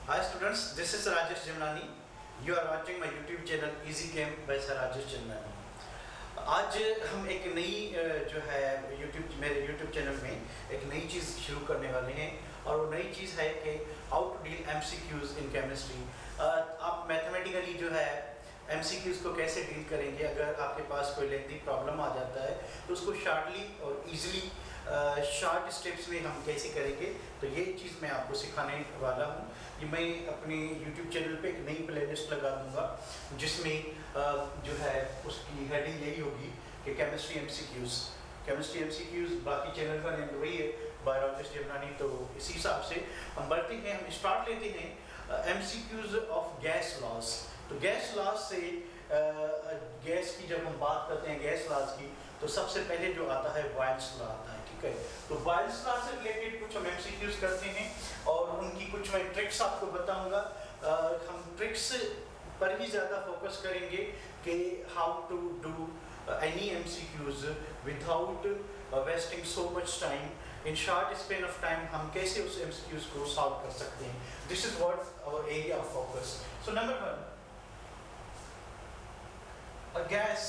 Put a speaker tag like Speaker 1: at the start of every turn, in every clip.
Speaker 1: Hi students, this is Rajesh Jamnani. You are watching my YouTube channel Easy Game by Sir Rajesh Jamnani. आज हम एक नई जो है मेरे YouTube चैनल में एक नई चीज़ शुरू करने वाले हैं और वो नई चीज़ है कि how to deal MCQs in chemistry. आप मैथमेटिकली जो है MCQs को कैसे डील करेंगे अगर आपके पास कोई लेंथी प्रॉब्लम आ जाता है तो उसको शॉर्टली और इजीली शॉर्ट स्टेप्स में हम कैसे करेंगे, तो ये चीज़ मैं आपको सिखाने वाला हूँ। ये मैं अपने YouTube चैनल पे एक नई प्लेलिस्ट लगा दूँगा जिसमें जो है उसकी हेडिंग यही होगी कि केमिस्ट्री MCQs। बाकी चैनल का नेम वही है, बाय राजेश जमनानी। तो इसी हिसाब से हम बढ़ते हैं, हम स्टार्ट लेते हैं MCQs ऑफ गैस लॉस। तो गैस लॉस से गैस की जब हम बात करते हैं गैस लॉस की, तो सबसे पहले जो आता है बॉयल्स लॉ आता है, ठीक है। तो बॉयल्स लॉ से रिलेटेड कुछ हम MCQs करते हैं और उनकी कुछ मैं ट्रिक्स आपको बताऊंगा। हम ट्रिक्स पर ही ज़्यादा फोकस करेंगे कि how to do any MCQs without wasting so much time, in short span of time हम कैसे उस MCQs को सॉल्व कर सकते हैं। This is what our area of focus. So number one, a gas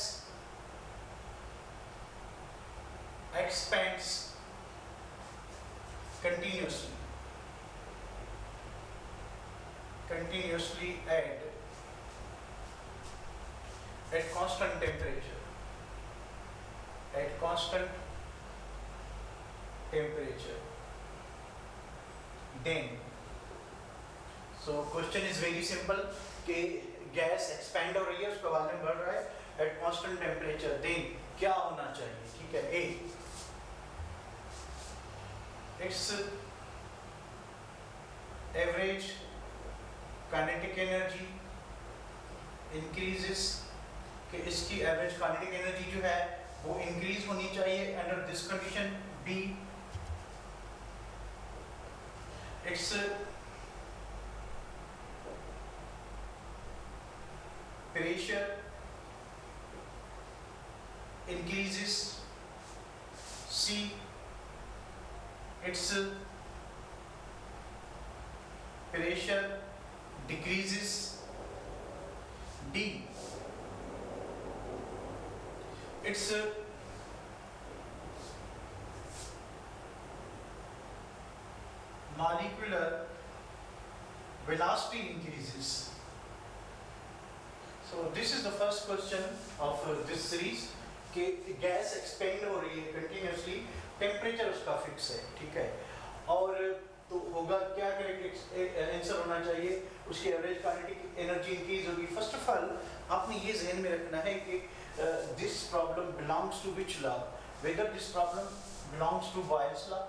Speaker 1: expands continuously at constant temperature. Then, so question is very simple कि gas expand हो रही है, उसका वॉल्यूम बढ़ रहा है एट कांस्टेंट टेम्परेचर, देन क्या होना चाहिए, ठीक है। A, its average kinetic energy increases, कि इसकी एवरेज काइनेटिक एनर्जी जो है वो इंक्रीज होनी चाहिए under this condition. B, it's pressure increases। C, its pressure decreases। D, its molecular velocity increases। So this is the first question of this series कि gas expand हो रही है continuously, temperature उसका फिक्स है, ठीक है। और तो होगा क्या, करेक्ट आंसर होना चाहिए उसकी एवरेज काइनेटिक एनर्जी इंक्रीज होगी। फर्स्ट ऑफ ऑल आपने ये ध्यान में रखना है कि this problem belongs to which law, whether this problem belongs to Boyle's law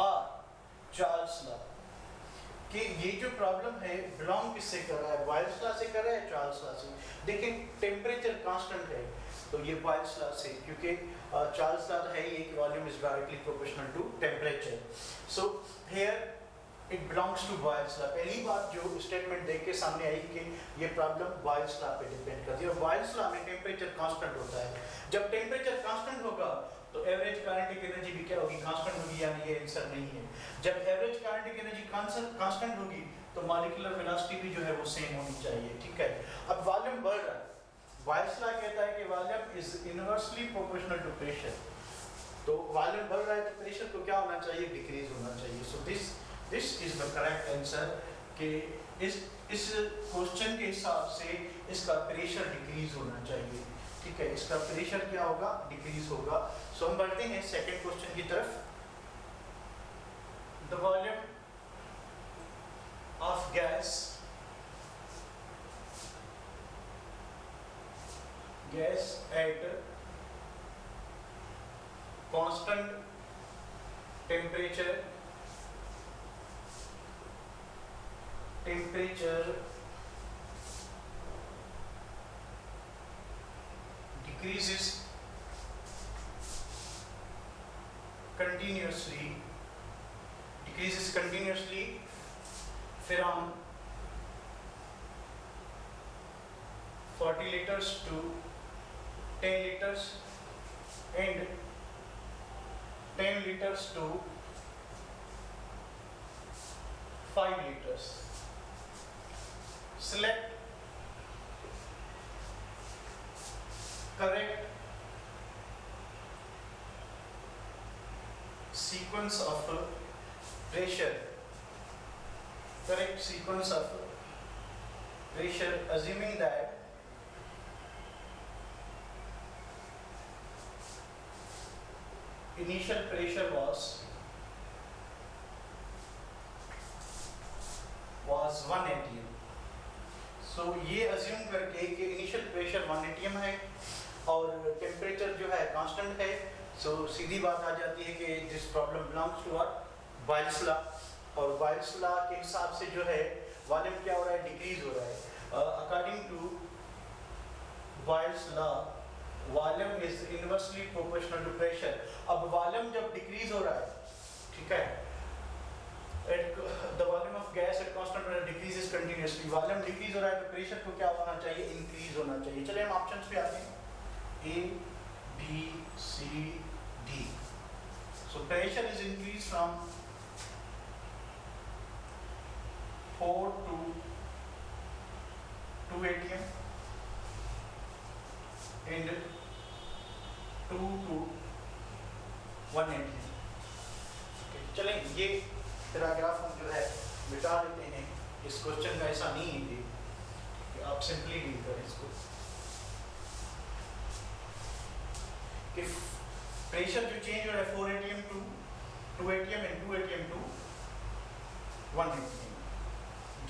Speaker 1: और चार्ल्स लॉ, कि ये जो प्रॉब्लम है बिलोंग किससे कर रहा है, बॉयल्स लॉ से कर रहा है, चार्ल्स लॉ से। देखिए टेम्परेचर कांस्टेंट है तो ये बॉयल्स लॉ से, क्योंकि चार्ल्स लॉ है ये कि volume is directly proportional to temperature. So here it belongs to Boyle's law. पहली बात जो स्टेटमेंट देख के सामने आई कि ये प्रॉब्लम बॉयल्स लॉ पे डिपेंड करती है, और बॉयल्स लॉ में टेम्परेचर कांस्टेंट होता है। जब टेम्परेचर कांस्टेंट होगा तो एवरेज काइनेटिक एनर्जी भी क्या होगी, कांस्टेंट होगी, यानी ये आंसर नहीं है। जब एवरेज काइनेटिक एनर्जी कांस्टेंट होगी तो मॉलिक्यूलर वेलोसिटी भी जो है वो सेम होनी चाहिए, ठीक है। अब वॉल्यूम बढ़ रहा है, बॉयल्स लॉ कहता है कि volume is inversely proportional to pressure. तो वॉल्यूम बढ़ रहा है तो प्रेशर को क्या होना चाहिए, डिक्रीज होना चाहिए। So this is the correct answer कि इस क्वेश्चन के हिसाब से इसका प्रेशर डिक्रीज होना चाहिए, ठीक है। इसका प्रेशर क्या होगा, डिक्रीज होगा। सो हम बढ़ते हैं सेकंड क्वेश्चन की तरफ। The volume of gas at constant temperature decreases continuously from 40 liters to 10 liters and 10 liters to 5 liters. Select correct sequence of pressure. Correct sequence of pressure, assuming that initial pressure was 1 atm. सो ये assume करके कि initial pressure 1 atm है और temperature जो है constant है, सो सीधी बात आ जाती है कि this problem belongs to Boyle's law, और बॉयल्स लॉ के हिसाब से जो है वॉल्यूम क्या हो रहा है, डिक्रीज हो रहा है. According to Boyle's law volume is inversely proportional to pressure. अब वॉल्यूम जब डिक्रीज हो रहा है, ठीक है, the volume of gas at constant pressure decreases continuously. Volume decrease हो रहा है तो प्रेशर को क्या होना चाहिए, इंक्रीज होना चाहिए. चलिए हम ऑप्शंस पे आते हैं, A, B, C, D. So pressure is increased from 4 to 2 atm and 2 to 1 atm. Okay, चलें ये पैराग्राफ हम जो है मिटा देते हैं. इस क्वेश्चन का ऐसा नहीं है कि आप सिंपली डील करें इसको, कि प्रेशर जो चेंज हो रहा है 4 atm to 2 atm and 2 atm to 1 atm.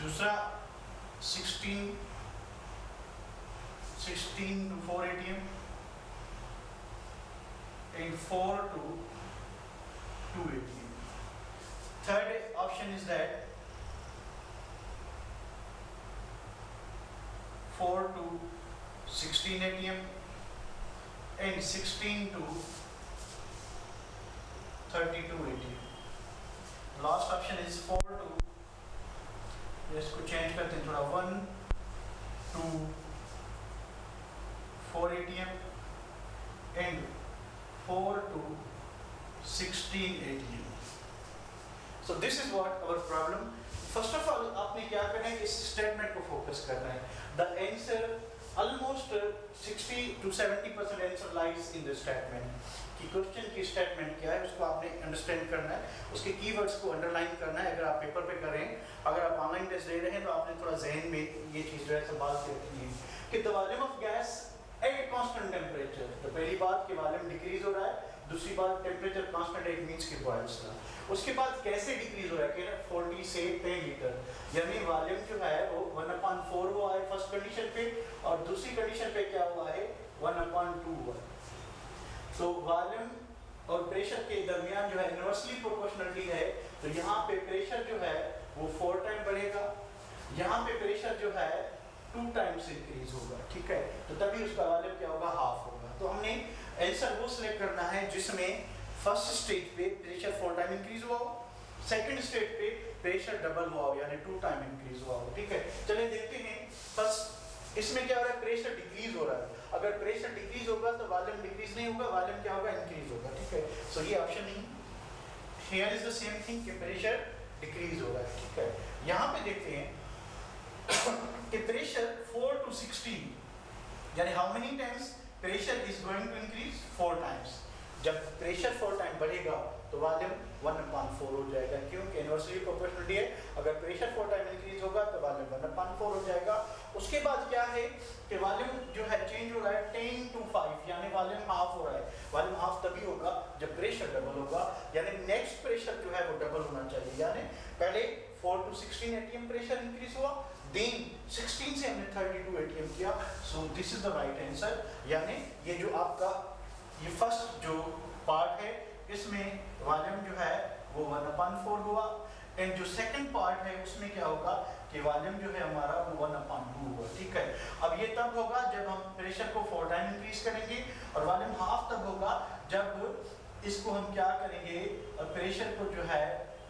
Speaker 1: दूसरा 16 to 4 atm and 4 to 2 atm. Third option is that 4 to 16 atm and 16 to 32 atm. Last option is 4 to, इसको चेंज करते हैं थोड़ा, 1 to 4 atm and 4 to 16 atm. So this is what our problem. First of all आपने क्या करना है, इस statement को फोकस करना है. The answer almost 60 to 70% answer lies in the statement. कि क्वेश्चन की स्टेटमेंट क्या है उसको आपने अंडरस्टैंड करना है, उसके कीवर्ड्स को अंडरलाइन करना है. अगर आप पेपर पे कर रहे हैं, अगर आप ऑनलाइन टेस्ट दे रहे हैं, तो आपने थोड़ा जहन में ये चीज़ जो है संभाल के रखनी है कि the volume of gas at constant temperature. तो पहली बात कि वॉल्यूम डिक्रीज हो रहा है, दूसरी बात टेम्परेचर कांस्टेंट है, इट मींस कि बॉयल्स लॉ. उसके बाद कैसे डिक्रीज हो रहा है कि 40 से 10 लीटर, यानी वॉल्यूम जो है वो 1/4 हुआ है फर्स्ट कंडीशन पे, और दूसरी कंडीशन पे क्या हुआ है 1/2 हुआ. तो वॉल्यूम और प्रेशर के दरमियान जो है इनवर्सली प्रोपोर्शनलिटी है, तो यहाँ पे प्रेशर जो है वो 4 टाइम बढ़ेगा, यहाँ पे प्रेशर जो है 2 टाइम्स इंक्रीज होगा. ठीक है, तो तभी उसका वॉल्यूम क्या होगा, हाफ होगा. तो हमने आंसर वो सिलेक्ट करना है जिसमें फर्स्ट स्टेज पे प्रेशर 4 टाइम इंक्रीज हुआ हो, सेकंड स्टेज पे प्रेशर डबल हुआ हो, यानी 2 टाइम इंक्रीज हुआ हो. ठीक है, चलिए देखते हैं. फर्स्ट इसमें क्या हो रहा है, प्रेशर डिक्रीज हो रहा है. अगर प्रेशर डिक्रीज होगा तो वॉल्यूम डिक्रीज नहीं होगा, वॉल्यूम क्या होगा, इंक्रीज होगा. ठीक है, सो ये ऑप्शन नहीं. Here is the same thing कि प्रेशर डिक्रीज हो रहा है. ठीक है, यहाँ पे देखते हैं कि प्रेशर 4 to 16, यानी how many times pressure is going to increase, 4 times. जब प्रेशर 4 टाइम बढ़ेगा तो वॉल्यूम 1/4 हो जाएगा, क्योंकि इनवर्सली प्रोपोर्शनलिटी है. अगर प्रेशर 4 टाइम इंक्रीज होगा तो वॉल्यूम 1/4 हो जाएगा. उसके बाद क्या है कि वॉल्यूम जो है चेंज हो रहा है 10 to 5, यानी वॉल्यूम हाफ हो रहा है. वॉल्यूम हाफ तभी होगा जब प्रेशर डबल होगा, यानी नेक्स्ट प्रेशर जो है वो डबल होना चाहिए. यानी पहले 4 to 16 atm प्रेशर इंक्रीज हुआ, देन 16 से हमने 32 atm किया. So this is the right answer. यानी ये जो आपका ये फर्स्ट जो पार्ट है इसमें वॉल्यूम जो है वो 1/4 हुआ, एंड जो सेकंड पार्ट है उसमें क्या होगा कि वॉल्यूम जो है हमारा वो 1/2 हुआ. ठीक है, अब ये तब होगा जब हम प्रेशर को 4 टाइम इंक्रीज करेंगे, और वॉल्यूम हाफ तब होगा जब इसको हम क्या करेंगे, प्रेशर को जो है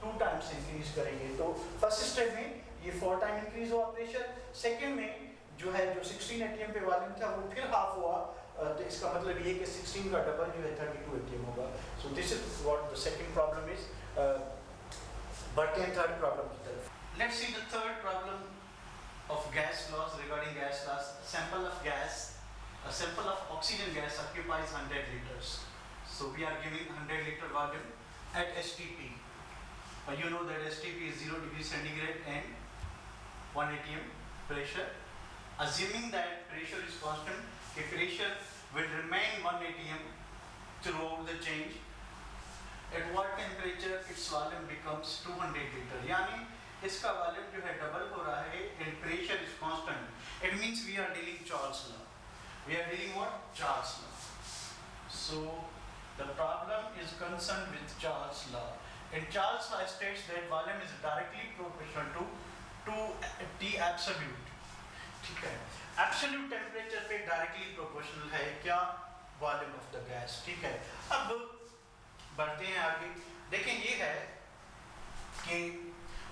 Speaker 1: 2 टाइम्स इंक्रीज करेंगे. तो फर्स्ट स्टेप में ये 4 टाइम इंक्रीज हुआ प्रेशर, सेकेंड में जो है जो 16 atm पे वॉल्यूम था वो फिर हाफ हुआ. तो इसका मतलब ये कि 16 का डबल जो है 32 atm होगा. So this is what the second problem is. बढ़ते हैं थर्ड प्रॉब्लम की तरफ. Let's see the third problem of gas laws. Regarding gas laws, a sample of oxygen gas occupies 100 liters. So we are giving 100 liter volume at STP. You know that STP is 0 degree centigrade and 1 atm pressure. Assuming that pressure is constant, the pressure will remain 1 atm throughout the change. At what temperature its volume becomes 200 liter. यानी इसका volume जो है double हो रहा है and pressure is constant. It means we are dealing Charles law. We are dealing what? Charles law. So the problem is concerned with Charles law. And Charles law states that volume is directly proportional to T absolute. ठीक है, absolute temperature पे directly proportional है क्या? Volume of the gas. ठीक है, अब बढ़ते हैं आगे. देखें ये है कि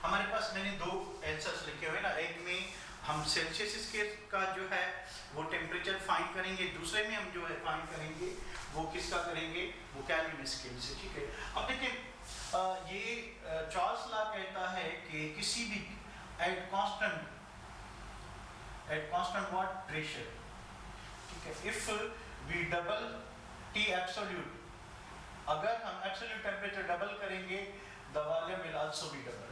Speaker 1: हमारे पास मैंने दो आंसर्स लिखे हुए ना, एक में हम सेल्सियस स्केल का जो है वो टेम्परेचर फाइंड करेंगे, दूसरे में हम जो है फाइंड करेंगे वो किसका करेंगे, वो केल्विन स्केल से. ठीक है, अब देखिए ये चार्ल्स लॉ कहता है कि किसी भी एट कांस्टेंट व्हाट प्रेशर, ठीक है, if we double the absolute, अगर हम एब्सोल्यूट टेम्परेचर डबल करेंगे the volume will also be double.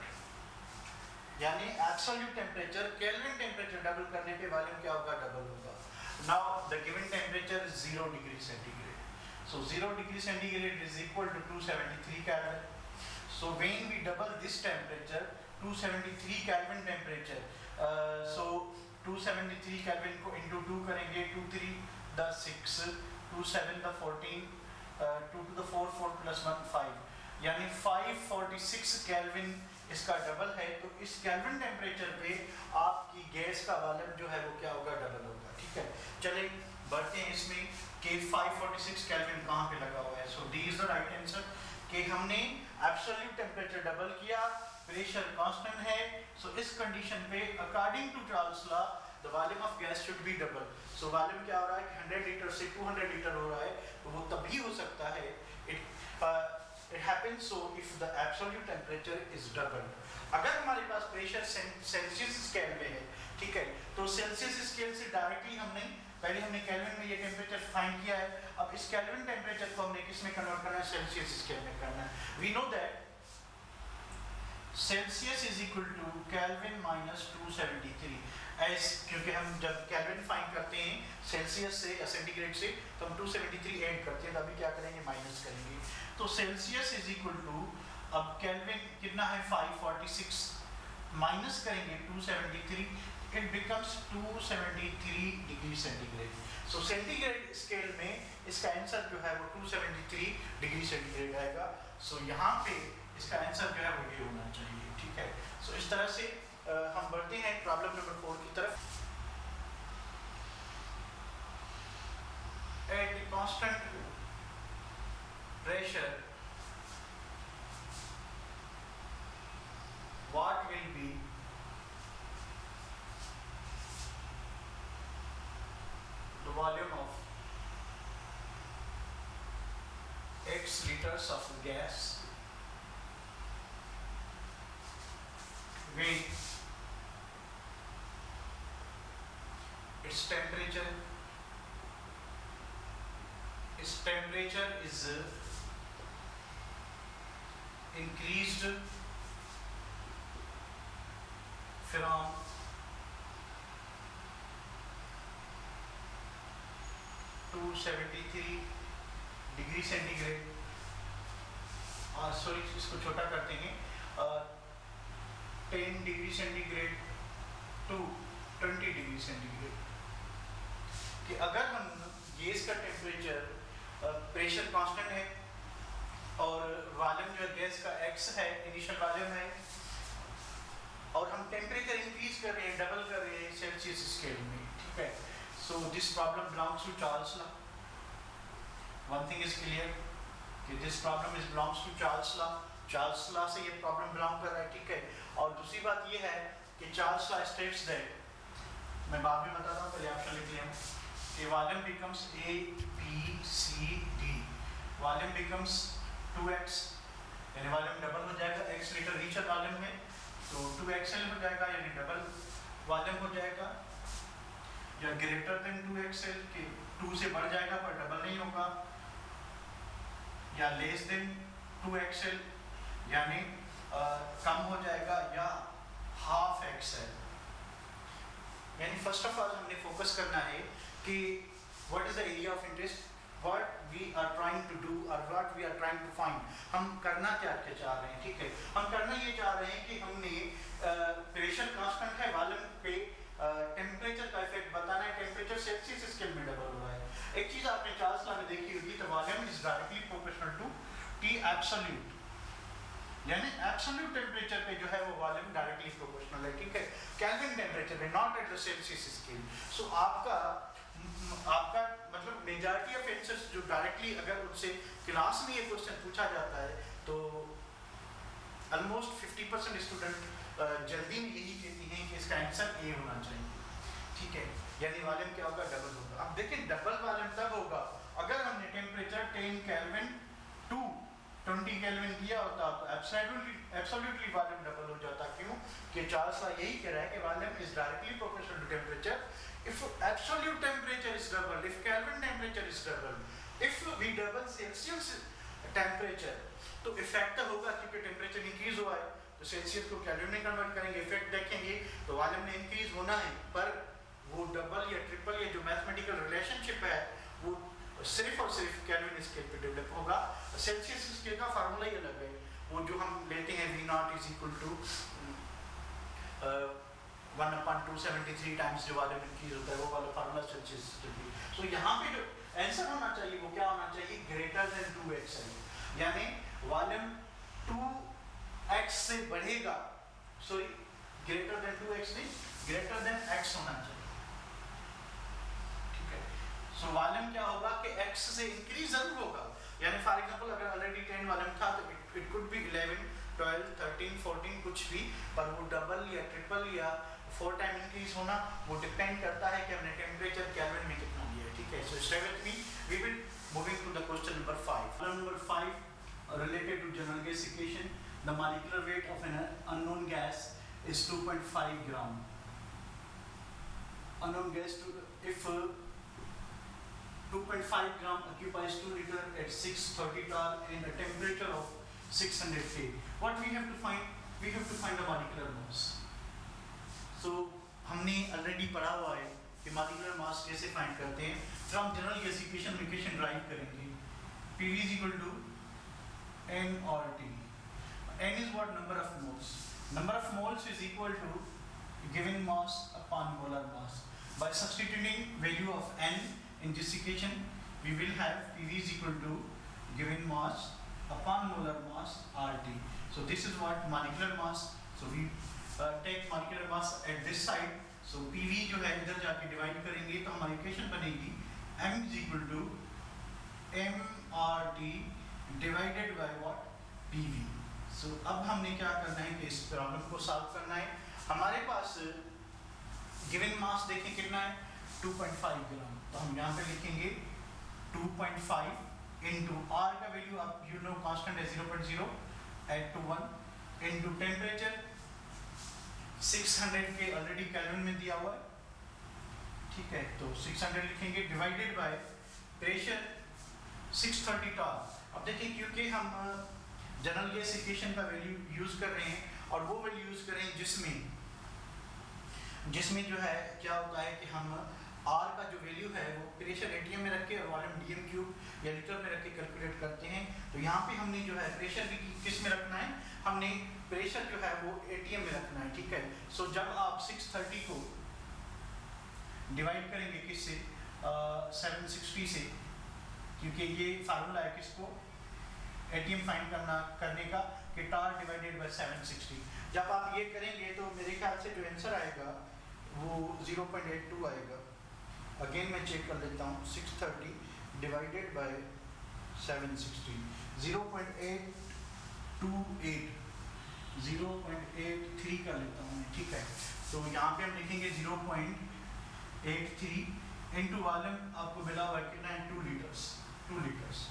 Speaker 1: यानी absolute temperature Kelvin temperature double करने पे वॉल्यूम क्या होगा, डबल होगा. Now the given temperature is 0 degree centigrade. So 0 degree centigrade is equal to 273 Kelvin. So when we double this temperature, 273 Kelvin temperature, so 273 Kelvin को into 2 करेंगे, 2 3 the 6, 2 7 the 14, 2 to the 4 4 plus 1 5, यानी 546 Kelvin इसका double है. तो इस kelvin temperature पे आपकी gas का वॉल्यूम जो है वो क्या होगा, डबल होगा. ठीक है, चलिए बढ़ते हैं इसमें कि 546 केल्विन कहाँ पे लगा हुआ है. So D is the right answer कि हमने एब्सोल्यूट टेम्परेचर डबल किया, प्रेशर कांस्टेंट है. सो इस कंडीशन पे according to Charles law the volume of gas should be double. So volume क्या हो रहा है, 100 लीटर से 200 लीटर हो रहा है. तो वो तभी हो सकता है, it happens so if the absolute temperature is double. अगर हमारे पास प्रेशर सेल्सियस स्केल में है, ठीक है, तो सेल्सियस स्केल से डायरेक्टली हमने पहले हमने केल्विन में ये टेम्परेचर फाइंड किया है. अब इस केल्विन टेम्परेचर को हमने किस में कन्वर्ट करना है, सेल्सियस स्केल में करना है. We know that Celsius is equal to Kelvin minus 273. As क्योंकि हम जब केल्विन फाइंड करते हैं सेल्सियस से या सेंटीग्रेड से तो हम 273 ऐड करते हैं, तो अभी क्या करेंगे, माइनस करेंगे. तो सेल्सियस इज इक्वल टू, अब केल्विन कितना है 546, माइनस करेंगे 273, it becomes 273 degree centigrade. So centigrade scale में इसका आंसर जो है वो 273 डिग्री सेंटीग्रेड आएगा. सो यहाँ पे इसका आंसर जो है वो ये होना चाहिए. ठीक है, सो इस तरह से हम बढ़ते हैं प्रॉब्लम नंबर 4 की तरफ. At constant pressure, what will be the volume of X liters of gas when its temperature is increased from 273 degree centigrade, और सॉरी इसको छोटा करते हैं, 10 degree centigrade to 20 degree centigrade. कि अगर हम गैस का टेम्परेचर प्रेशर कांस्टेंट है और वॉल्यूम जो है गैस का x है, इनिशियल वॉल्यूम है, और हम टेम्परेचर इंक्रीज कर रहे हैं, डबल कर रहे हैं सेल्सियस स्केल में. ठीक है, so this problem belongs to Charles law. One thing is clear कि this problem is belongs to Charles law. Charles law से ये प्रॉब्लम बिलोंग कर रहा है. ठीक है, और दूसरी बात ये है कि चार्ल्स लॉ स्टेट्स दैट, मैं बाद में बताता हूँ, पहले ऑप्शन लिख लिया कि volume becomes A B C D, volume becomes 2x, यानी वॉल्यूम डबल हो जाएगा. x लीटर रीचर वॉल्यूम है, तो तो 2xl हो जाएगा, यानी डबल वॉल्यूम हो जाएगा, या ग्रेटर देन 2xl के 2 से बढ़ जाएगा पर डबल नहीं होगा, या लेस देन 2xl यानी कम हो जाएगा, या हाफ xl। यानी फर्स्ट ऑफ ऑल हमने फोकस करना है कि what is the area of interest, what we are trying to do or what we are trying to find, हम करना क्या चाह रहे हैं। ठीक है, हम करना ये चाह रहे हैं कि हमने प्रेशर कांस्टेंट है, वॉल्यूम पे टेम्परेचर का इफेक्ट बताना है, टेम्परेचर सेल्सियस स्केल में डबल हो रहा है। एक चीज आपने चार्ल्स लॉ में देखी होगी, तो volume is directly proportional to T absolute, यानी एब्सोल्यूट टेम्परेचर पे जो है वो वॉल्यूम डायरेक्टली प्रोपोर्शनल है। ठीक है, केल्विन टेम्परेचर पे, not at the Celsius scale. So आपका मतलब मेजॉरिटी ऑफ आंसर्स जो डायरेक्टली अगर उनसे क्लास में ये क्वेश्चन पूछा जाता है तो ऑलमोस्ट 50% स्टूडेंट जल्दी में यही कहती हैं कि इसका आंसर ए होना चाहिए। ठीक है, यानी वॉल्यूम क्या होगा, डबल होगा। अब देखिए डबल वॉल्यूम तब होगा अगर हमने टेम्परेचर 10 केल्विन टू 20 केल्विन किया होता तो एब्सोल्युटली वॉल्यूम डबल हो जाता। क्यों कि चार्ल्स लॉ यही कह रहा है कि volume is directly proportional to temperature. If absolute temperature is doubled, if Kelvin temperature is doubled, if we double Celsius temperature, तो इफेक्ट होगा क्योंकि टेम्परेचर इंक्रीज हुआ है तो सेल्सियस को केल्विन में कन्वर्ट करेंगे, इफेक्ट देखेंगे तो वॉल्यूम में इंक्रीज होना है, पर वो डबल या ट्रिपल या जो मैथमेटिकल रिलेशनशिप है वो सिर्फ और सिर्फ केल्विन स्केल पे डेवलप होगा। सेल्सियस स्केल का फार्मूला ही अलग है, वो जो हम लेते हैं V0 is equal to 1/273 times जो वॉल्यूम इंक्रीज होता है वो वाला फार्मूला सेल्सियस स्केल। सो यहाँ पे जो आंसर होना चाहिए वो क्या होना चाहिए, ग्रेटर देन 2xl, यानी वॉल्यूम 2x से बढ़ेगा, सॉरी ग्रेटर देन 2x नहीं, ग्रेटर देन x होना चाहिए। ठीक है, सो वॉल्यूम क्या होगा कि x से इंक्रीज जरूर होगा, यानी फॉर एग्जांपल अगर ऑलरेडी 10 वॉल्यूम था तो इट कुड बी 11 12 13 14 कुछ भी, पर वो डबल या ट्रिपल या 4 टाइम इंक्रीज होना वो डिपेंड करता है कि हमने टेम्परेचर केल्विन में कितना लिया है। ठीक है, so stay with me, we will moving to the question number 5। Question number 5 related to general gasification, the molecular weight of an unknown gas is 2.5 gram. Unknown gas if 2.5 gram occupies 2 liter at 630 torr and a temperature of 600 K. What we have to find? We have to find the molecular mass. So हमने already पढ़ा हुआ है कि molecular mass कैसे find करते हैं। From general gasification equation drive करेंगे, PV is equal to N or T. N is what? Number of moles. Number of moles is equal to given mass upon molar mass. By substituting value of N in this equation, we will have PV is equal to given mass upon molar mass RT. So this is what molecular mass. So we take molecular mass at this side. So PV जो है इधर जाके divide करेंगे तो हमारी equation बनेगी M is equal to MRT divided by what? PV. So अब हमने क्या करना है कि इस प्रॉब्लम को सॉल्व करना है। हमारे पास गिवन मास देखें कितना है, 2.5 ग्राम। तो हम यहाँ पे लिखेंगे 2.5 इंटू R का वैल्यू आप यू नो कांस्टेंट है 0.0 एट टू 1 इंटू टेम्परेचर 600 के ऑलरेडी केल्विन में दिया हुआ है। ठीक है, तो 600 लिखेंगे डिवाइडेड बाय प्रेशर 630 टॉर। अब देखिए क्योंकि हम जनरल गैसिफिकेशन का वैल्यू यूज कर रहे हैं और वो वैल्यू यूज कर रहे हैं जिसमें जो है क्या होता है कि हम R का जो वैल्यू है वो प्रेशर ATM में रख के और वॉल्यूम DM क्यूब या लीटर में रख के कैलकुलेट करते हैं। तो यहाँ पे हमने जो है प्रेशर भी किस में रखना है, हमने प्रेशर जो है वो ATM में रखना है। ठीक है, सो जब आप 630 को डिवाइड करेंगे किससे, 760 से, क्योंकि ये फार्मूला है किसको, ATM फाइंड करने का कि टार डिवाइडेड बाय 760। जब आप ये करेंगे तो मेरे ख्याल से जो आंसर आएगा वो 0.82 आएगा। अगेन मैं चेक कर लेता हूँ, 630 डिवाइडेड बाय 760, 0.83 कर लेता हूँ। ठीक है, तो यहाँ पे हम लिखेंगे 0.83 इंटू वॉल्यूम आपको मिला हुआ कितना है, 2 लीटर्स।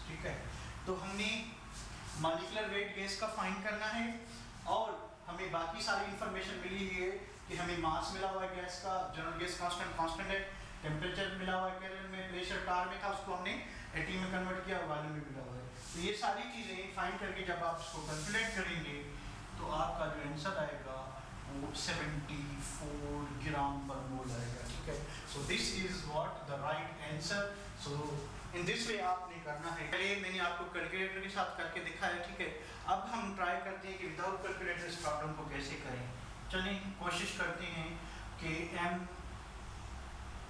Speaker 1: ठीक है, तो हमने मॉलिक्यूलर वेट गैस का फाइंड करना है और हमें बाकी बाकी सारी इंफॉर्मेशन मिली हुई है कि हमें मास मिला हुआ है गैस का, जनरल गैस कांस्टेंट है, टेम्परेचर मिला हुआ है केरल में, प्रेशर टार में था उसको हमने एटी में कन्वर्ट किया, वॉल्यूम में मिला हुआ है। तो ये सारी चीज़ें फाइंड करके जब आप इसको कैलकुलेट करेंगे तो आपका जो आंसर आएगा वो 74 ग्राम पर मोल आएगा, ठीक है। So this is what the right answer. So in this way आपने करना है। पहले मैंने आपको कैलकुलेटर के साथ करके दिखाया, ठीक है। अब हम ट्राई करते हैं कि विदाउट कैलकुलेटर इस प्रॉब्लम को कैसे करें। चलिए कोशिश करते हैं कि m,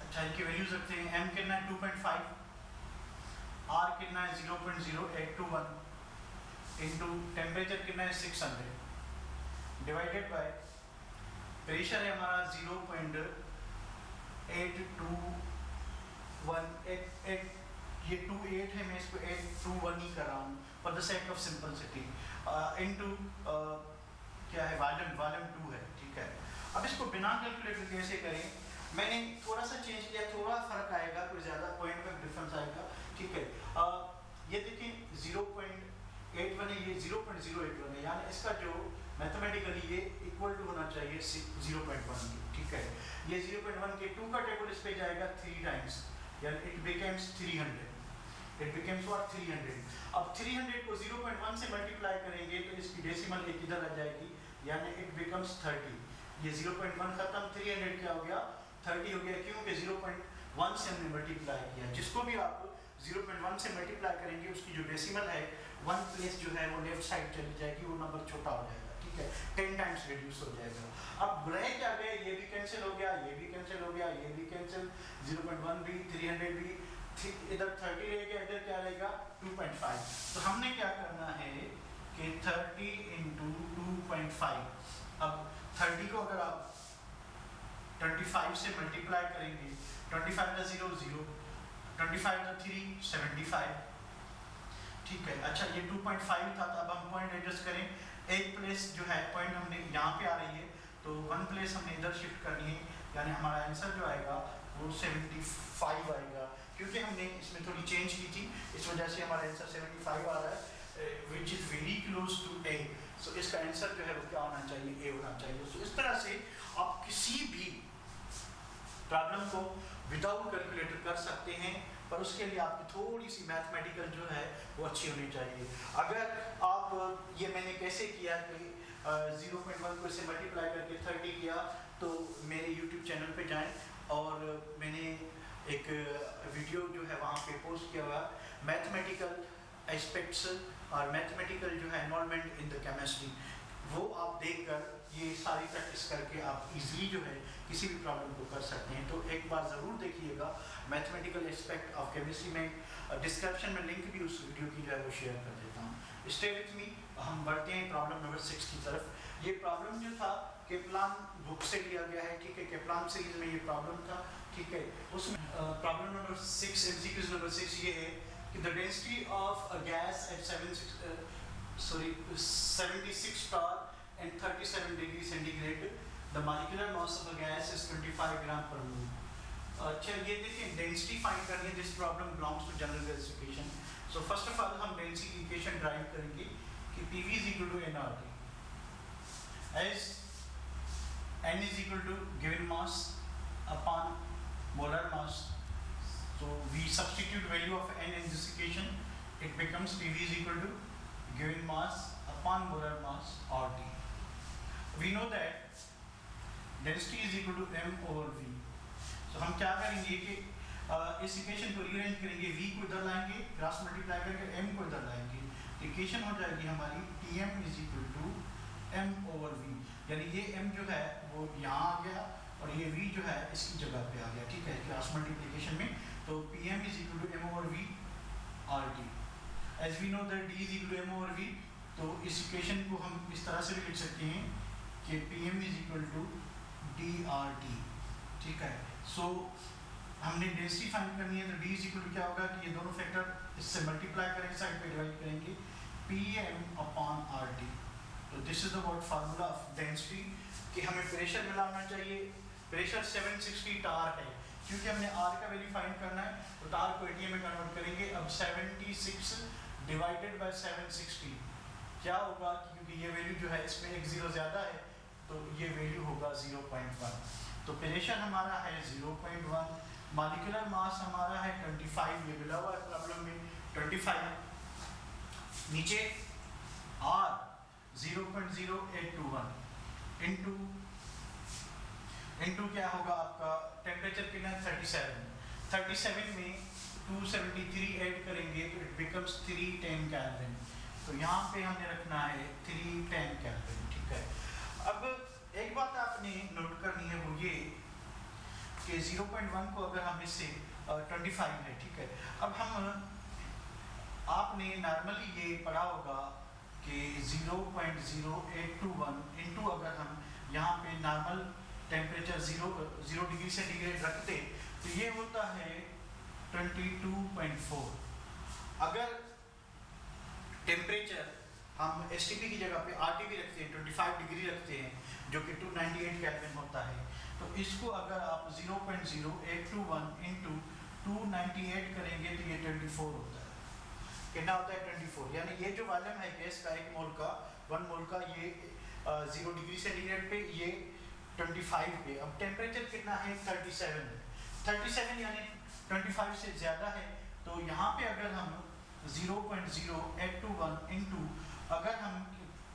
Speaker 1: अच्छा इनकी वैल्यूज रखते हैं। m कितना है 2.5, r कितना है 0.0821 इनटू टेम्परेचर कितना है 600 डिवाइडेड बाय प्रेशर है हमारा 0.8218, ये 28 है, मैं इसको 821 ही कर रहा हूँ for the sake of simplicity, into क्या है वॉल्यूम 2 है, ठीक है। अब इसको बिना कैलकुलेटर कैसे करें, मैंने थोड़ा सा चेंज किया, थोड़ा फर्क आएगा, कोई ज़्यादा पॉइंट का डिफरेंस आएगा, ठीक है। ये देखिए 0.81 है, ये 0.081 है, यानी इसका जो मैथमेटिकली ये इक्वल टू होना चाहिए 0.1 के, ठीक है। ये 0.1 के 2 का टेबल इस पे जाएगा 3 टाइम्स, यानी it becomes 300, it becomes what 300। अब 300 को 0.1 से मल्टीप्लाई करेंगे तो इसकी डेसिमल एक इधर आ जाएगी, यानी इट बिकम्स 30। ये 0.1 खत्म, 300 क्या हो गया 30 हो गया, क्योंकि 0.1 से हमने मल्टीप्लाई किया। जिसको भी आप 0.1 से मल्टीप्लाई करेंगे उसकी जो डेसिमल है 1 प्लेस जो है वो लेफ्ट साइड चली जाएगी, वो नंबर छोटा हो जाएगा, ठीक है, 10 टाइम्स रिड्यूस हो जाएगा। अब रह क्या गए, ये भी कैंसिल हो गया, ये भी कैंसिल हो गया, ये भी कैंसिल, 0.1 भी, 300 भी, इधर 30 रहेगा, इधर क्या रहेगा 2.5। तो हमने क्या करना है कि 30 इंटू 2.5, अब 30 को अगर आप 25 से मल्टीप्लाई करेंगे, 25 का 0 0, 25 का 3 75, ठीक है। अच्छा ये 2.5 था, तो अब हम पॉइंट एडजस्ट करें, एक प्लेस जो है पॉइंट हमने यहाँ पे आ रही है तो 1 प्लेस हमने इधर शिफ्ट करनी है, यानी हमारा आंसर जो आएगा वो 75 आएगा, क्योंकि हमने इसमें थोड़ी चेंज की थी, इस वजह से हमारा आंसर 75 आ रहा है, which is very close to A. So इसका आंसर जो है वो क्या होना चाहिए, ए होना चाहिए। सो इस तरह से आप किसी भी प्रॉब्लम को विदाउट कैलकुलेटर कर सकते हैं, पर उसके लिए आपकी थोड़ी सी मैथमेटिकल जो है वो अच्छी होनी चाहिए। अगर आप ये मैंने कैसे किया कि 0.1 को इससे मल्टीप्लाई करके 30 किया, तो मेरे YouTube चैनल पे जाएं और मैंने एक वीडियो जो है वहाँ पे पोस्ट किया हुआ मैथमेटिकल एस्पेक्ट्स और मैथमेटिकल जो है इन्वॉल्वमेंट इन द केमिस्ट्री, वो आप देखकर ये सारी प्रैक्टिस करके आप इजीली जो है किसी भी प्रॉब्लम को कर सकते हैं। तो एक बार ज़रूर देखिएगा मैथमेटिकल एस्पेक्ट ऑफ केमिस्ट्री में, डिस्क्रिप्शन में लिंक भी उस वीडियो की जो है वो शेयर कर देता हूँ। स्टे विथ मी, हम बढ़ते हैं प्रॉब्लम नंबर 6 की तरफ। ये प्रॉब्लम जो था केप्लान बुक से लिया गया है, ठीक है, केप्लान सीरीज में ये प्रॉब्लम था, ठीक है। उसमें प्रॉब्लम नंबर 6, एमसीक्यूज नंबर 6 ये है कि the density of a gas at 76 bar and 37 degree centigrade, the molecular mass of a gas is 25 gram per mole। अच्छा ये देखिए डेंसिटी फाइंड करनी है, this problem belongs to general gas equation. So first of all हम density equation drive करेंगे कि PV is equal to nRT, as n is equal to given mass upon molar mass। So we substitute value of n in this equation, it becomes PV is equal to given mass upon molar mass RT। We know that density is equal to m over v। So हम क्या करेंगे कि इस equation को rearrange करेंगे, v को इधर लाएंगे, क्रॉस मल्टीप्लाई करके m को इधर लाएंगे, इक्वेशन हो जाएगी हमारी Tm is equal to m over v, यानी ये m जो है वो यहाँ आ गया और ये v जो है इसकी जगह पे आ गया, ठीक है, क्रॉस मल्टीप्लिकेशन में। तो Pm is equal to m over v RT। As we know that d is equal to m over v, तो इस इक्वेशन को हम इस तरह से भी लिख सकते हैं कि Pm is equal to dRT, ठीक है। सो हमने डेंसिटी फाइंड करनी है, तो d is equal to क्या होगा कि ये दोनों फैक्टर इससे मल्टीप्लाई करेंगे, साइड पे डिवाइड करेंगे, Pm upon RT। तो this is the what formula of density कि हमें प्रेशर मिला होना चाहिए, प्रेशर 760 टार है, क्योंकि हमने R का वैल्यू फाइंड करना है, तो टार को ATM में कन्वर्ट करेंगे। अब 76 डिवाइडेड बाय 760 क्या होगा, क्योंकि ये वैल्यू जो है इसमें एक जीरो ज़्यादा है, तो ये वैल्यू होगा 0.1। तो प्रेशर हमारा है 0.1, मॉलिक्यूलर मास हमारा है 25, ये मिला हुआ है प्रॉब्लम में 25। नीचे R 0.0821 इनटू क्या होगा आपका टेम्परेचर कितना 37 में 273 ऐड करेंगे तो इट बिकम्स 310 केल्विन। तो यहाँ पे हमने रखना है 310 केल्विन, ठीक है। अब एक बात आपने नोट करनी है वो ये कि 0.1 को अगर हम इससे 25 है, ठीक है। अब हम आपने नॉर्मली ये पढ़ा होगा कि 0.0821 इनटू अगर हम यहाँ पे नॉर्मल टेम्परेचर 0 डिग्री सेंटीग्रेड रखते तो ये होता है 22.4। अगर टेम्परेचर हम STP की जगह पे RTP रखते हैं, 25 डिग्री रखते हैं, जो कि 298 केल्विन होता है, तो इसको अगर आप 0.0821 इंटू 298 करेंगे तो ये 24 होता है। कितना होता है 24। यानी ये जो वॉल्यूम है गैस का 1 मोल का ये 0 डिग्री सेंटीग्रेड पे, ये 25 पे। अब टेम्परेचर कितना है 37 यानी 25 से ज़्यादा है। तो यहाँ पे अगर हम 0.0821 इंटू अगर हम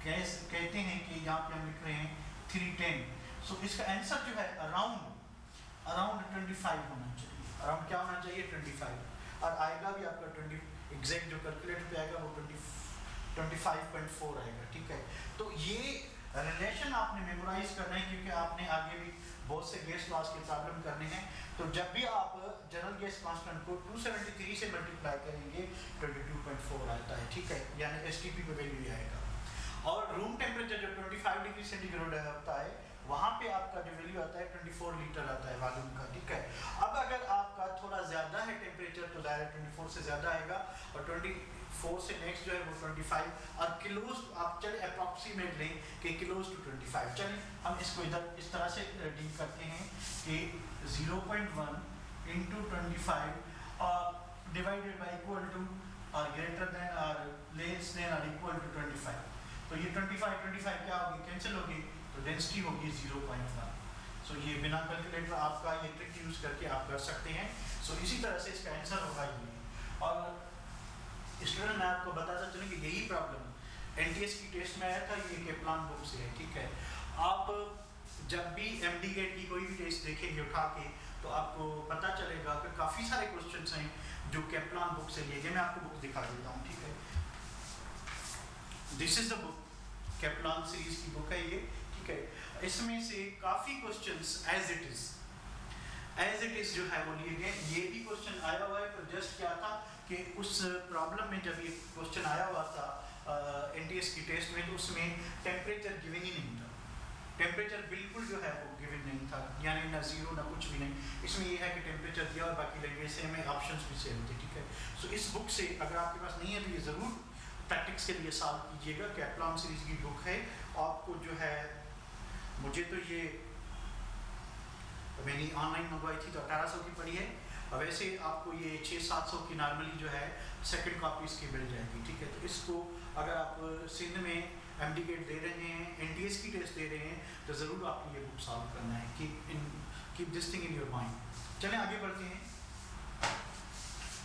Speaker 1: गैस कहते हैं कि यहाँ पे हम लिख रहे हैं 310, सो इसका आंसर जो है अराउंड 25 होना चाहिए। अराउंड क्या होना चाहिए 25, और आएगा भी आपका 20 एग्जैक्ट जो कैलकुलेटर पे आएगा वो 25.4 आएगा, ठीक है। तो ये रिलेशन आपने मेमोराइज करना है क्योंकि आपने आगे भी बहुत से गैस लॉस के प्रॉब्लम करने हैं। तो जब भी आप जनरल गैस कांस्टेंट को 273 से मल्टीप्लाई करेंगे 22.4 आता है, ठीक है, यानी STP पे वैल्यू आएगा। और रूम टेम्परेचर जो 25 डिग्री सेंटीग्रेड होता है वहाँ पे आपका जो वैल्यू आता है 24 लीटर आता है वॉल्यूम का, ठीक है। अब अगर आपका थोड़ा ज़्यादा है टेम्परेचर तो डायरेक्ट 24 से ज़्यादा आएगा, और 24 से नेक्स्ट जो है वो 25, और किलोज आप चले अप्रॉक्सीमेट लें कि किलोज टू 25। चलिए हम इसको इधर इस तरह से डील करते हैं कि 0.1 into 25 divided by equal to और ग्रेटर देन और लेस देन और इक्वल टू 25। तो ये 25 क्या होगी, कैंसिल होगी, तो डेंसिटी होगी 0.1। सो ये बिना कैलकुलेटर आपका ये ट्रिक यूज़ करके आप कर सकते हैं। सो इसी तरह से इसका आंसर होगा ये। और स्टूडेंट मैं आपको बताता चलूँ कि यही प्रॉब्लम NTS की टेस्ट में आया था, ये केप्लान बुक से है, ठीक है। आप जब भी MD गेट की कोई भी टेस्ट देखेंगे उठा के तो आपको पता चलेगा कि काफ़ी सारे क्वेश्चंस हैं जो केप्लान बुक से लिए गए। मैं आपको बुक दिखा देता हूँ, ठीक है। This is the book, Kaplan series की बुक है ये, ठीक है। इसमें से काफ़ी क्वेश्चंस एज इट इज जो है वो लिए गए। ये भी क्वेश्चन आया हुआ है, तो जस्ट क्या था कि उस प्रॉब्लम में जब ये क्वेश्चन आया हुआ था NTS की टेस्ट में, तो उसमें टेम्परेचर गिवन ही नहीं था। टेम्परेचर बिल्कुल जो है वो गिवन नहीं था, यानी ना जीरो ना कुछ भी नहीं। इसमें ये है कि टेम्परेचर दिया और बाकी लगे सेम है, ऑप्शंस भी सेम थे, ठीक है। सो इस बुक से अगर आपके पास नहीं है तो ये ज़रूर प्रैक्टिस के लिए सॉल्व कीजिएगा। केप्लान सीरीज की बुक है, आपको जो है, मुझे तो ये मैंने ऑनलाइन मंगवाई थी तो 1800 की पड़ी है, और वैसे आपको ये 600-700 की नॉर्मली जो है सेकंड कॉपी इसकी मिल जाएगी, ठीक है। तो इसको अगर आप सिंध में MD गेट दे रहे हैं, NTS की टेस्ट दे रहे हैं, तो ज़रूर आपको ये बुक सॉल्व करना है। Keep this thing in your mind. चलें आगे बढ़ते हैं।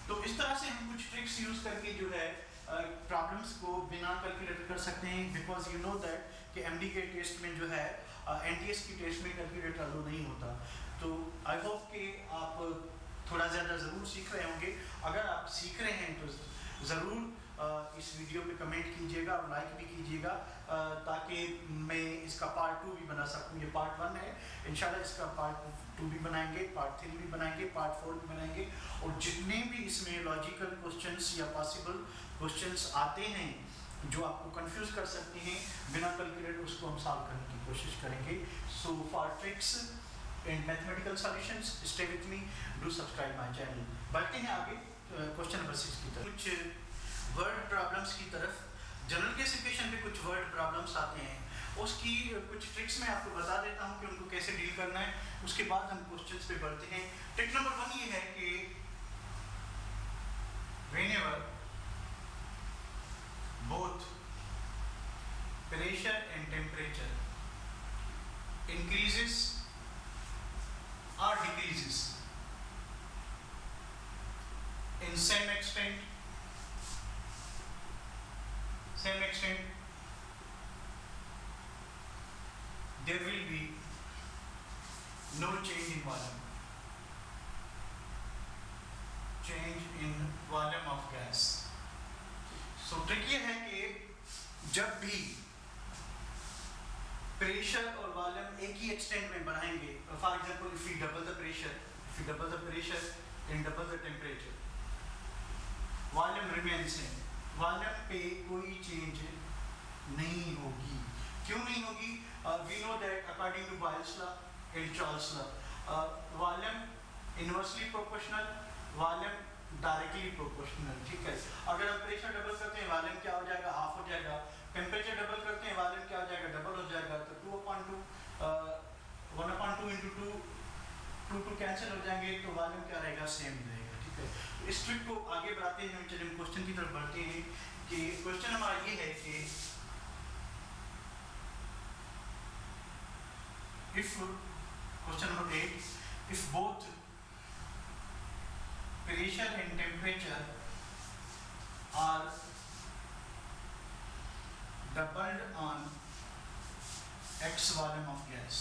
Speaker 1: तो इस तरह से हम कुछ ट्रिक्स यूज़ करके जो है प्रॉब्लम्स को बिना कैलकुलेट कर सकते हैं, बिकॉज यू नो दैट कि MD के टेस्ट में जो है NTS की टेस्ट में कैलकुलेटर अलो नहीं होता। तो आई होप कि आप थोड़ा ज़्यादा ज़रूर सीख रहे होंगे। अगर आप सीख रहे हैं तो ज़रूर इस वीडियो पे कमेंट कीजिएगा और लाइक भी कीजिएगा, ताकि मैं इसका पार्ट 2 भी बना सकूं। ये पार्ट 1 है, इंशाल्लाह इसका पार्ट 2 भी बनाएंगे, पार्ट 3 भी बनाएंगे, पार्ट 4 भी बनाएंगे। और जितने भी इसमें लॉजिकल क्वेश्चंस या पॉसिबल क्वेश्चंस आते हैं जो आपको कंफ्यूज कर सकते हैं बिना कैलकुलेटर, उसको हम सॉल्व करने की कोशिश करेंगे। So for tricks and mathematical solutions stay with me, do subscribe my channel. बढ़ते हैं आगे क्वेश्चन नंबर 6 की तरफ। कुछ वर्ड प्रॉब्लम्स की तरफ। जनरल केस इक्वेशन पे कुछ वर्ड प्रॉब्लम्स आते हैं, उसकी कुछ ट्रिक्स मैं आपको बता देता हूँ कि उनको कैसे डील करना है। उसके बाद हम क्वेश्चंस पे बढ़ते हैं। ट्रिक नंबर 1 ये है कि whenever both pressure and temperature increases or decreases in same extent, there will be no change in volume. Change in volume of gas. So trick ये है कि जब भी प्रेशर और वॉल्यूम एक ही एक्सटेंट में बढ़ाएंगे, for example if you double the pressure and double the temperature, volume remain same, volume पे कोई चेंज नहीं होगी। क्यों नहीं होगी? We know that according to Boyle's law and Charles law, volume inversely proportional, volume directly proportional. ठीक है, अगर हम प्रेशर डबल करते हैं वॉल्यूम क्या हो जाएगा? हाफ हो जाएगा। टेम्परेचर डबल करते हैं वॉल्यूम क्या हो जाएगा? डबल हो जाएगा। तो 2/2 1/2 × 2 कैंसिल हो जाएंगे, तो वॉल्यूम क्या रहेगा? सेम रहेगा। ठीक है, तो इस ट्रिक को आगे बढ़ाते हैं, चलिए क्वेश्चन की तरफ बढ़ते हैं कि क्वेश्चन हमारा ये है कि if question number 8, if both pressure and temperature are doubled on x volume of gas,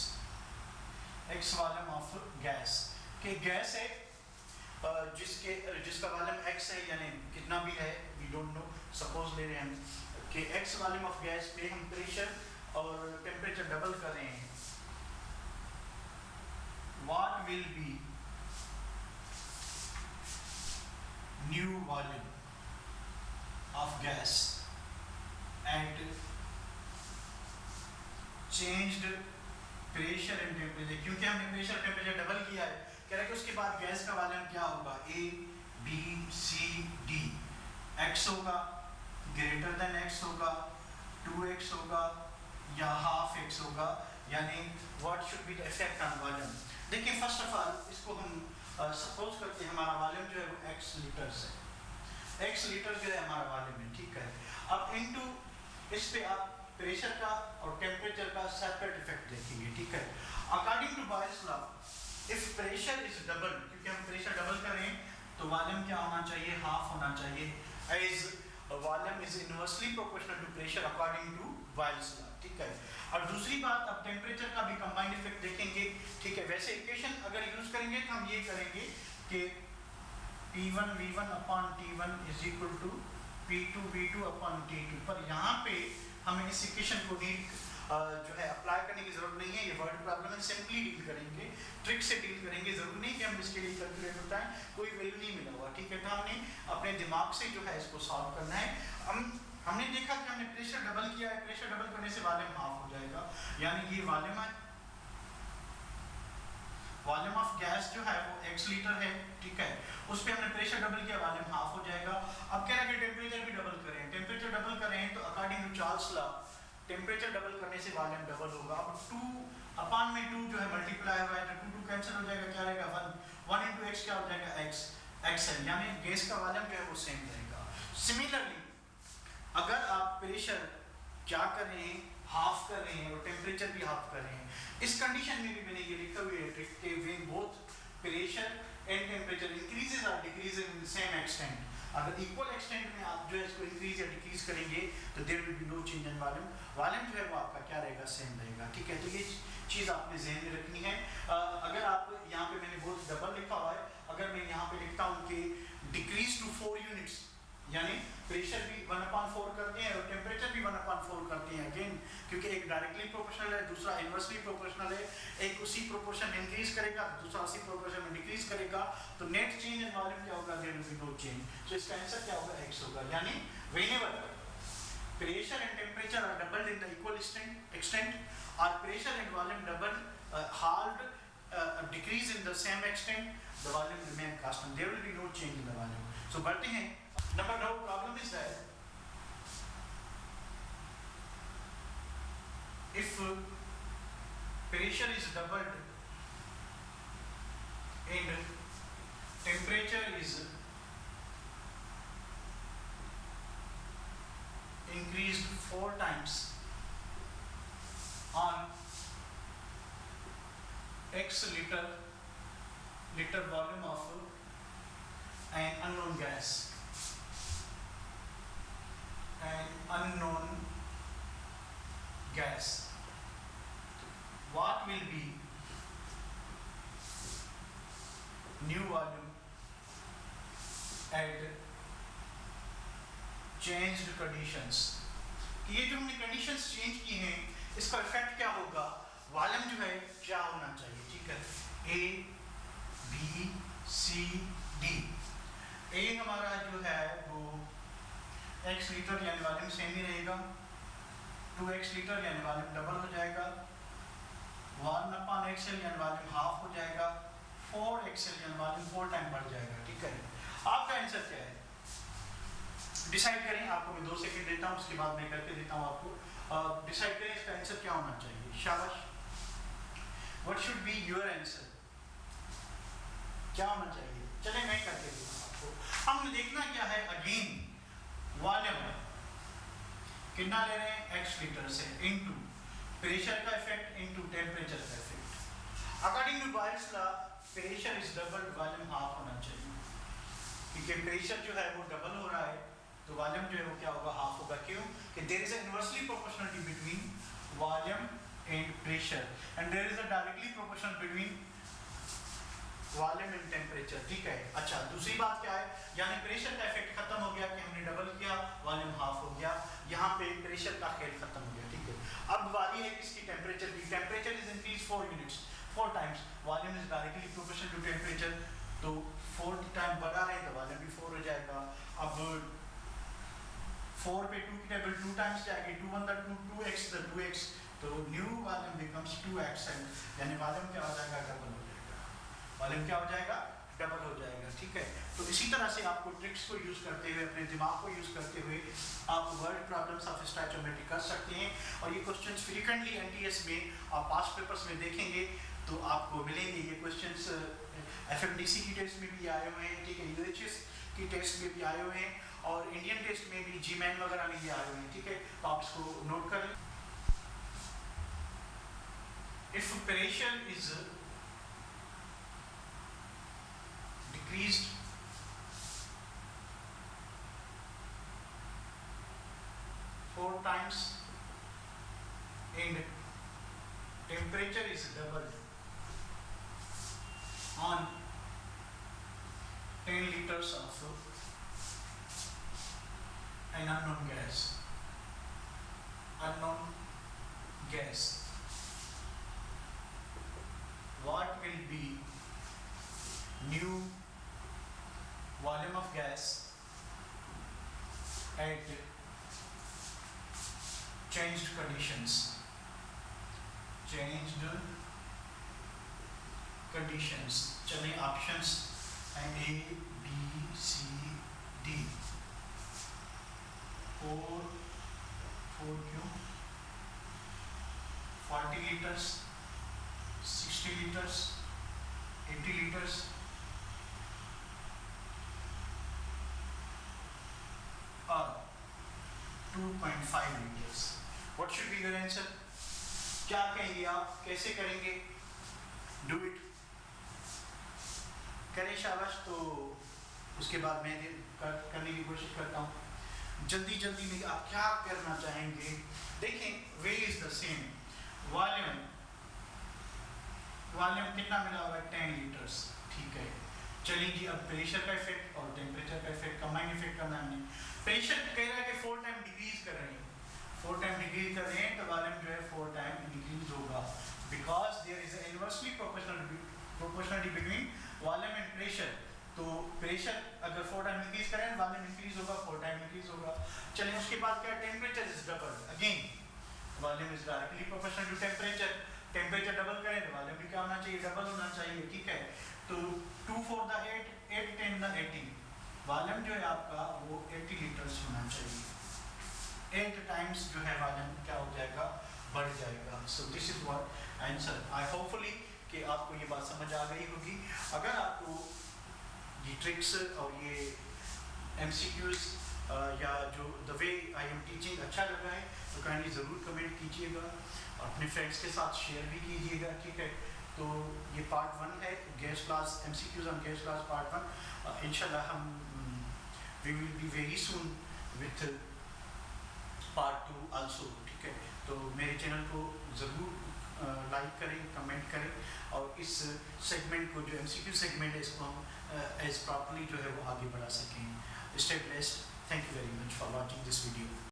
Speaker 1: कि गैस है जिसका वॉल्यूम x है, यानी कितना भी है वी डोंट नो, सपोज ले रहे हैं कि x वॉल्यूम ऑफ गैस पे हम प्रेशर और टेम्परेचर डबल कर रहे हैं, what will be new volume of gas at changed pressure and temperature? क्योंकि हमने प्रेशर टेम्परेचर डबल किया है, कह रहे हैं कि उसके बाद गैस का वॉल्यूम क्या होगा? A, B, C, D, x होगा, ग्रेटर देन x होगा, 2x होगा या हाफ x होगा, यानी what should be the effect on volume? देखिए फर्स्ट ऑफ ऑल इसको हम सपोज करते हैं हमारा वॉल्यूम जो है वो x लीटर है, x लीटर जो है हमारा वॉल्यूम है। ठीक है, अब इनटू इस पे आप प्रेशर का और टेम्परेचर का सेपरेट इफेक्ट देखेंगे। ठीक है, according to Boyle's law, if pressure is double, क्योंकि हम प्रेशर डबल करें तो वॉल्यूम क्या होना चाहिए? हाफ होना चाहिए, as volume is inversely proportional to pressure according to Boyle's law. ठीक है, और दूसरी बात, अब टेम्परेचर का भी कंबाइंड इफेक्ट देखेंगे। ठीक है, वैसे इक्वेशन अगर यूज करेंगे तो हम ये करेंगे कि P1 V1 upon T1 is equal to P2 V2 upon T2, पर यहाँ पे हमें इस इक्वेशन को जो है अप्लाई करने की जरूरत नहीं है, ये वर्ड प्रॉब्लम है, सिंपली डील करेंगे, ट्रिक से डील करेंगे, जरूरी नहीं कि हम इसके लिए कैलकुलेट होता है, कोई वैल्यू नहीं मिला हुआ। ठीक है, तो हमने अपने दिमाग से जो है इसको सॉल्व करना है। हमने देखा कि हमने प्रेशर डबल किया है, प्रेशर डबल करने से वॉल्यूम हाफ हो जाएगा, यानी ये वॉल्यूम है, वॉल्यूम ऑफ गैस जो है वो x लीटर है। ठीक है, उस पे हमने प्रेशर डबल किया, वॉल्यूम हाफ हो जाएगा। अब कह रहा है कि टेम्परेचर भी डबल करें, टेम्परेचर डबल करें तो according to Charles law temperature double करने से वॉल्यूम डबल होगा। अब 2/2 जो है मल्टीप्लाई हुआ है तो 2 कैंसिल हो जाएगा, क्या रहेगा? 1 × x क्या हो जाएगा? x है, यानी गैस का वॉल्यूम जो है वो सेम रहेगा। सिमिलरली अगर आप प्रेशर क्या कर रहे हैं? हाफ कर रहे हैं, और टेम्परेचर भी हाफ कर रहे हैं, इस कंडीशन में भी मैंने ये लिखा हुआ है ट्रिक के वे both pressure and temperature increases और डिक्रीजेस इन सेम एक्सटेंट। अगर इक्वल एक्सटेंट में आप जो है इसको इंक्रीज या डिक्रीज करेंगे तो there will be no change in volume, volume जो है वो आपका क्या रहेगा? सेम रहेगा। ठीक है, तो ये चीज़ आपने ज़हन में रखनी है। अगर आप यहाँ पे मैंने बोथ डबल लिखा हुआ है, अगर मैं यहाँ पे लिखता हूँ कि डिक्रीज टू 4 यूनिट्स, यानी प्रेशर भी 1/4 करते हैं और टेम्परेचर भी 1/4 करते हैं, अगेन क्योंकि एक डायरेक्टली प्रोपोर्शनल है, दूसरा इनवर्सली प्रोपोर्शनल है, एक उसी प्रोपोर्शन में इंक्रीज करेगा, दूसरा उसी प्रोपोर्शन में डिक्रीज करेगा, तो नेट चेंज इन वॉल्यूम क्या होगा? There will be no change. So इसका आंसर क्या होगा? x होगा, यानी whenever pressure and temperature are doubled in the equal extent or pressure and volume double halved decrease in the same extent, the volume remain constant, there will be no change in the volume. So बढ़ते हैं, number no problem is that if pressure is doubled and temperature is increased 4 times on x liter volume of an unknown gas, what will be new volume at changed conditions। ये जो हमने conditions change की हैं इसका effect क्या होगा, volume जो है क्या होना चाहिए, ठीक है। ए बी सी डी, ए हमारा जो है वो x लीटर यानी वॉल्यूम सेम ही रहेगा, 2x लीटर यानी वॉल्यूम डबल हो जाएगा, 1/xl यानी वॉल्यूम हाफ हो जाएगा, 4xl यानी वॉल्यूम 4 टाइम बढ़ जाएगा, ठीक है। आपका आंसर क्या है डिसाइड करें, आपको मैं 2 सेकंड देता हूं, उसके बाद मैं करके देता हूं आपको। डिसाइड करें इसका आंसर क्या होना चाहिए, शाबाश। What should be your answer, क्या होना चाहिए, चलें मैं करके देता हूं आपको। हमने देखना क्या है, अगेन वॉल्यूम कितना ले रहे हैं, x लीटर से, इनटू प्रेशर का इफेक्ट इनटू टेम्परेचर का effect. According to Boyle's law pressure is double, volume half होना चाहिए, क्योंकि प्रेशर जो है वो डबल हो रहा है तो वॉल्यूम जो है वो क्या होगा, हाफ होगा। क्यों कि there is a inversely proportionality between volume and pressure and there is a directly proportional between volume and temperature, ठीक है। अच्छा, दूसरी बात क्या है, यानी प्रेशर का इफेक्ट खत्म हो गया कि हमने डबल किया, वॉल्यूम हाफ हो गया, यहाँ पे प्रेशर का खेल खत्म हो गया, ठीक है। अब बारी है किसकी, टेम्परेचर की। Temperature is increase 4 units, 4 times, volume is directly proportional to temperature, तो 4 टाइम बढ़ा रहे हैं तो वॉल्यूम भी 4 हो जाएगा। अब 4 पे 2 की टेबल 2 टाइम्स जाएगी, 2 1 2 2x 2x, तो न्यू वॉल्यूम बिकम्स 2xl, यानी वॉल्यूम क्या हो जाएगा, डबल हो जाएगा, वॉल्यूम क्या हो जाएगा, डबल हो जाएगा, ठीक है। तो इसी तरह से आपको ट्रिक्स को यूज करते हुए, अपने दिमाग को यूज करते हुए आप वर्ड प्रॉब्लम्स ऑफ स्टोइकोमेट्री कर सकते हैं। और ये क्वेश्चंस फ्रीक्वेंटली एनटीएस में आप पास्ट पेपर्स में देखेंगे तो आपको मिलेंगे ये क्वेश्चंस। एफएमडीसी की टेस्ट में भी आए हुए हैं, ठीक है, यूएचएस की टेस्ट में भी आए हुए हैं और इंडियन टेस्ट में भी, जीमैन वगैरह में भी आए हुए हैं, ठीक है। तो आप इसको नोट कर लें। If pressure is decreased four times and temperature is doubled on 10 liters of an unknown gas, what will be new volume of gas at changed conditions? चलिए ऑप्शंस हैं A, B, C, D। 4 क्यों, 40 litres, 60 litres, 80 litres, और 2.5 litres. What should be your answer, क्या कहेंगे आप, कैसे करेंगे, do it, करें, शाबाश। तो उसके बाद मैं करने की कोशिश करता हूँ जल्दी जल्दी में। आप क्या करना चाहेंगे, देखें way is the same, volume कितना मिला होगा, 10 लीटर्स, ठीक है। चलिए जी, अब प्रेशर का इफेक्ट और टेम्परेचर का इफेक्ट कंबाइंड इफेक्ट करना है। प्रेशर कह रहा है कि 4 टाइम डिक्रीज कर रहे हैं, 4 टाइम डिक्रीज कर रहे हैं तो वॉल्यूम जो है 4 टाइम इंक्रीज होगा, because there is inversely proportionality between volume and pressure. तो प्रेशर अगर 4 टाइम इंक्रीज करें वॉल्यूम इंक्रीज होगा, 4 टाइम इंक्रीज होगा। चलिए उसके बाद क्या, temperature is double, again volume is directly proportional to temperature, temperature double करें तो वॉल्यूम भी क्या होना चाहिए, डबल होना चाहिए, ठीक है। तो 2 4 द 8, 8 10 द 80, वॉल्यूम जो है आपका वो 80 लीटर्स होना चाहिए, 8 टाइम्स जो है वॉल्यूम क्या हो जाएगा, बढ़ जाएगा। So this is what answer. I hopefully कि आपको ये बात समझ आ गई होगी। अगर आपको ये ट्रिक्स और ये एमसीक्यूज या जो the way I am teaching अच्छा लगा है तो काइंडली ज़रूर कमेंट कीजिएगा, अपने फ्रेंड्स के साथ शेयर भी कीजिएगा, ठीक है। तो ये पार्ट 1 है, guest class MCQs on guest class part 1। इंशाल्लाह हम we will be very soon with part 2 also, ठीक है। तो मेरे चैनल को ज़रूर लाइक करें, कमेंट करें, और इस सेगमेंट को जो MCQ सेगमेंट है इसको हम एज प्रॉपरली जो है वो आगे बढ़ा सकें। Stay blessed. Thank you very much for watching this video.